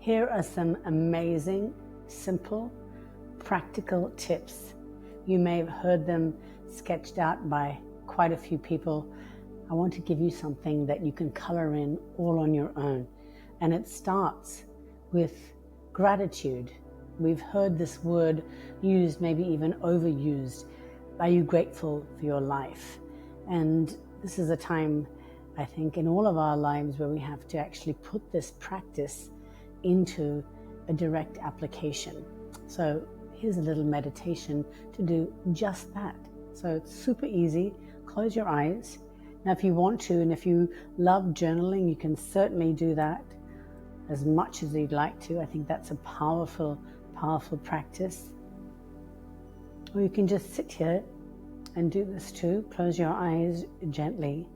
Here are some amazing, simple, practical tips. You may have heard them sketched out by quite a few people. I want to give you something that you can color in all on your own. And it starts with gratitude. We've heard this word used, maybe even overused. Are you grateful for your life? And this is a time, I think, in all of our lives where we have to actually put this practice into a direct application. So here's a little meditation to do just that. So it's super easy. Close your eyes. Now, if you want to, and if you love journaling, you can certainly do that as much as you'd like to. I think that's a powerful, powerful practice. Or you can just sit here and do this too. Close your eyes gently.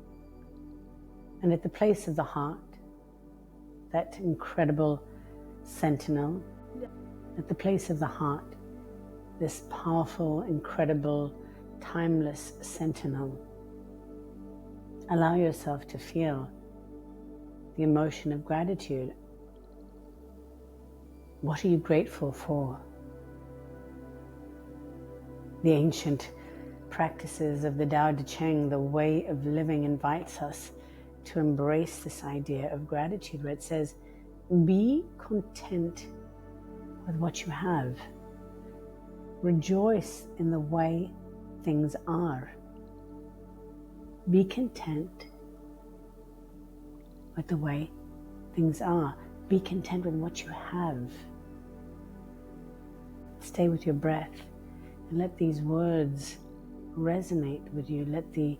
And at the place of the heart, that incredible sentinel, at the place of the heart, this powerful, incredible, timeless sentinel, allow yourself to feel the emotion of gratitude. What are you grateful for? The ancient practices of the Tao Te Ching, the way of living, invites us to embrace this idea of gratitude, where it says, be content with what you have. Rejoice in the way things are. Be content with the way things are. Be content with what you have. Stay with your breath and let these words resonate with you. Let the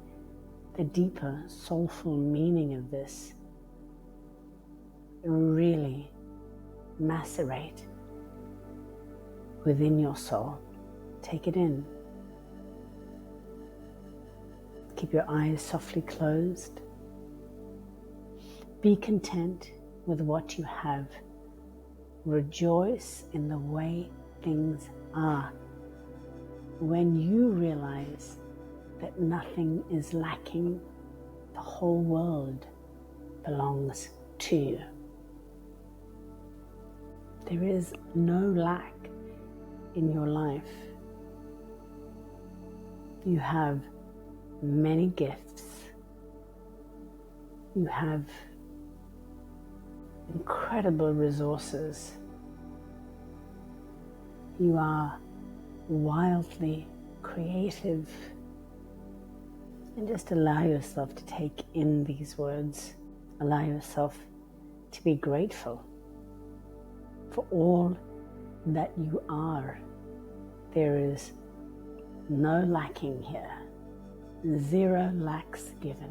deeper, soulful meaning of this really macerate within your soul. Take it in. Keep your eyes softly closed. Be content with what you have. Rejoice in the way things are. When you realize that nothing is lacking, the whole world belongs to you. There is no lack in your life. You have many gifts. You have incredible resources. You are wildly creative. And just allow yourself to take in these words. Allow yourself to be grateful for all that you are. There is no lacking here. Zero lacks given.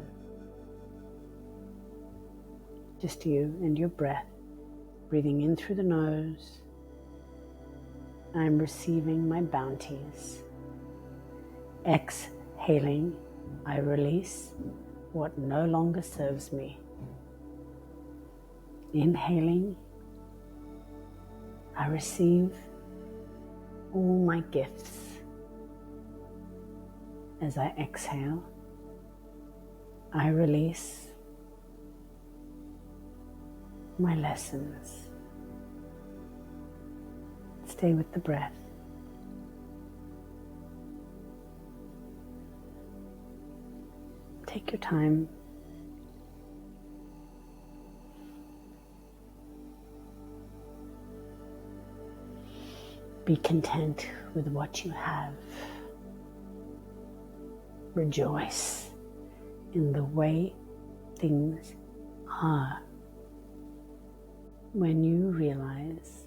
Just you and your breath, breathing in through the nose. I'm receiving my bounties. Exhaling, I release what no longer serves me. Inhaling, I receive all my gifts. As I exhale, I release my lessons. Stay with the breath. Take your time. Be content with what you have. Rejoice in the way things are. When you realize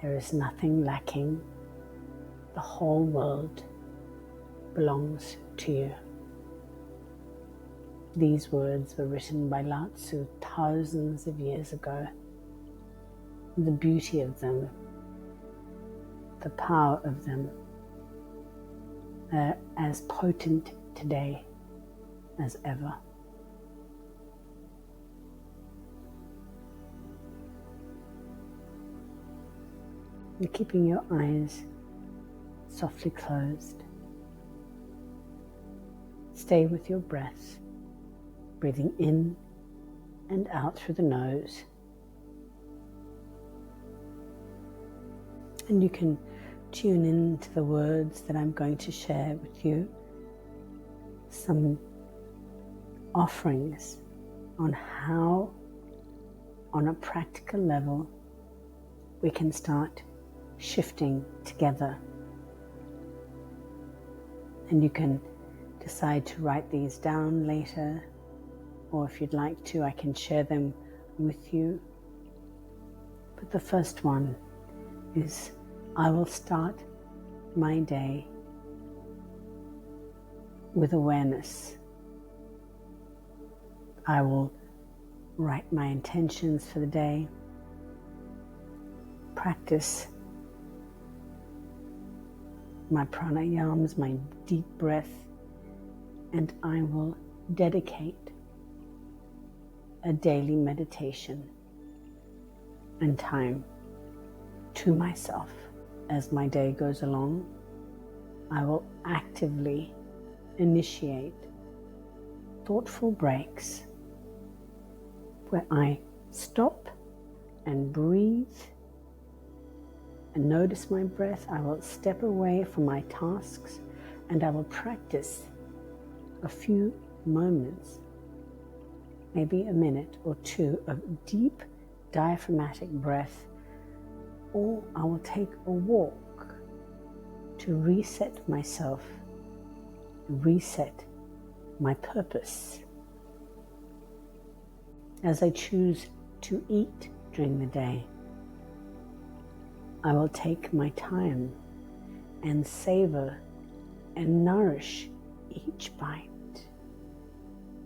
there is nothing lacking, the whole world belongs to you. These words were written by Lao Tzu thousands of years ago. The beauty of them, the power of them, are as potent today as ever. And keeping your eyes softly closed, stay with your breath, breathing in and out through the nose. And you can tune into the words that I'm going to share with you, some offerings on how, on a practical level, we can start shifting together. And you can decide to write these down later, or if you'd like to, I can share them with you. But the first one is, I will start my day with awareness. I will write my intentions for the day, practice my pranayams, my deep breath, and I will dedicate a daily meditation and time to myself. As my day goes along, I will actively initiate thoughtful breaks where I stop and breathe and notice my breath. I will step away from my tasks and I will practice a few moments, maybe a minute or two, of deep diaphragmatic breath, or I will take a walk to reset myself, reset my purpose. As I choose to eat during the day, I will take my time and savor and nourish each bite.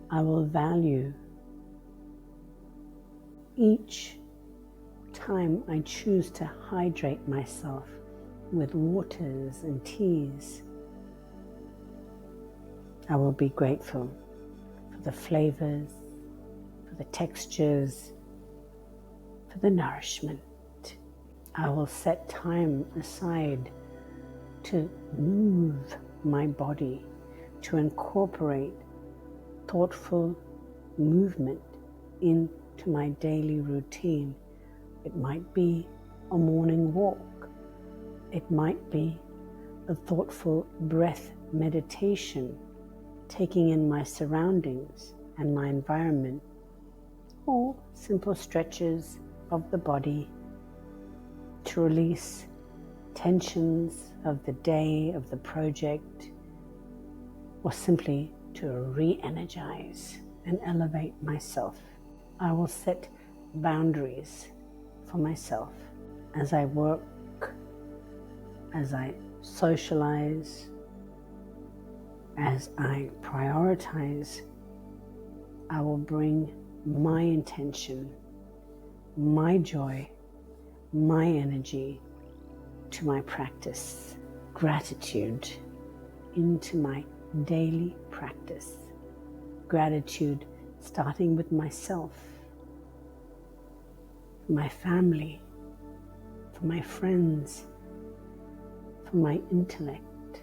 I will value each time I choose to hydrate myself with waters and teas. I will be grateful for the flavors, for the textures, for the nourishment. I will set time aside to move my body, to incorporate thoughtful movement into my daily routine. It might be a morning walk. It might be a thoughtful breath meditation, taking in my surroundings and my environment, or simple stretches of the body to release tensions of the day, of the project, or simply to re-energize and elevate myself. I will set boundaries for myself as I work, as I socialize, as I prioritize. I will bring my intention, my joy, my energy to my practice, gratitude into my daily practice. Gratitude starting with myself, for my family, for my friends, for my intellect,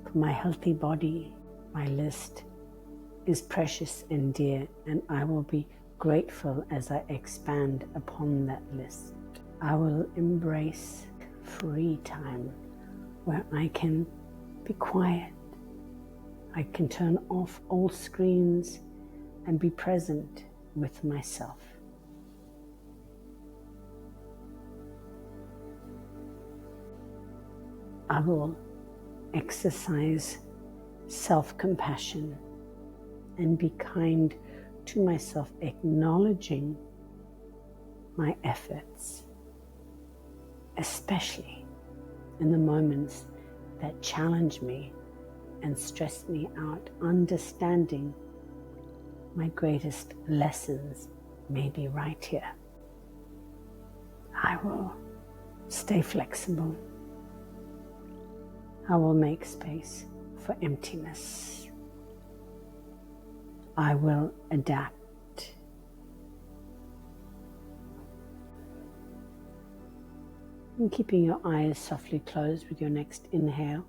for my healthy body. My list is precious and dear, and I will be grateful as I expand upon that list. I will embrace free time where I can be quiet. I can turn off all screens and be present with myself. I will exercise self-compassion and be kind to myself, acknowledging my efforts, especially in the moments that challenge me and stress me out. Understanding my greatest lessons may be right here. I will stay flexible. I will make space for emptiness. I will adapt. And keeping your eyes softly closed with your next inhale,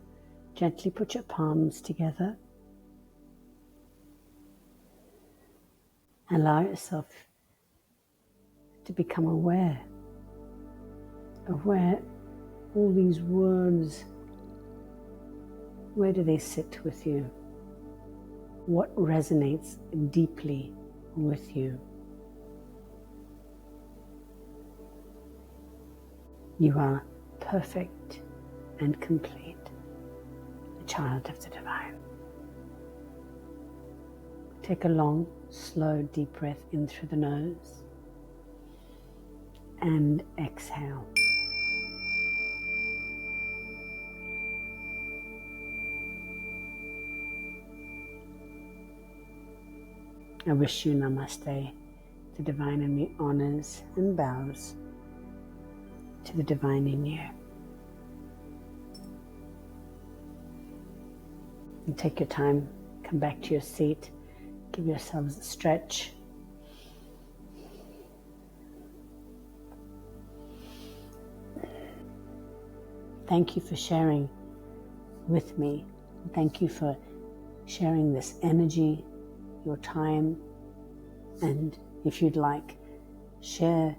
gently put your palms together. Allow yourself to become aware all these words, where do they sit with you? What resonates deeply with you? You are perfect and complete, a child of the divine. Take a long, slow, deep breath in through the nose and exhale. I wish you namaste. The divine in me honors and bows to the divine in you. And take your time, come back to your seat, give yourselves a stretch. Thank you for sharing with me. Thank you for sharing this energy, your time, and if you'd like, share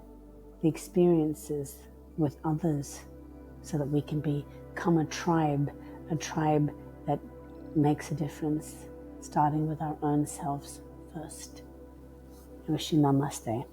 the experiences with others so that we can become a tribe that makes a difference, starting with our own selves first. I wish you namaste.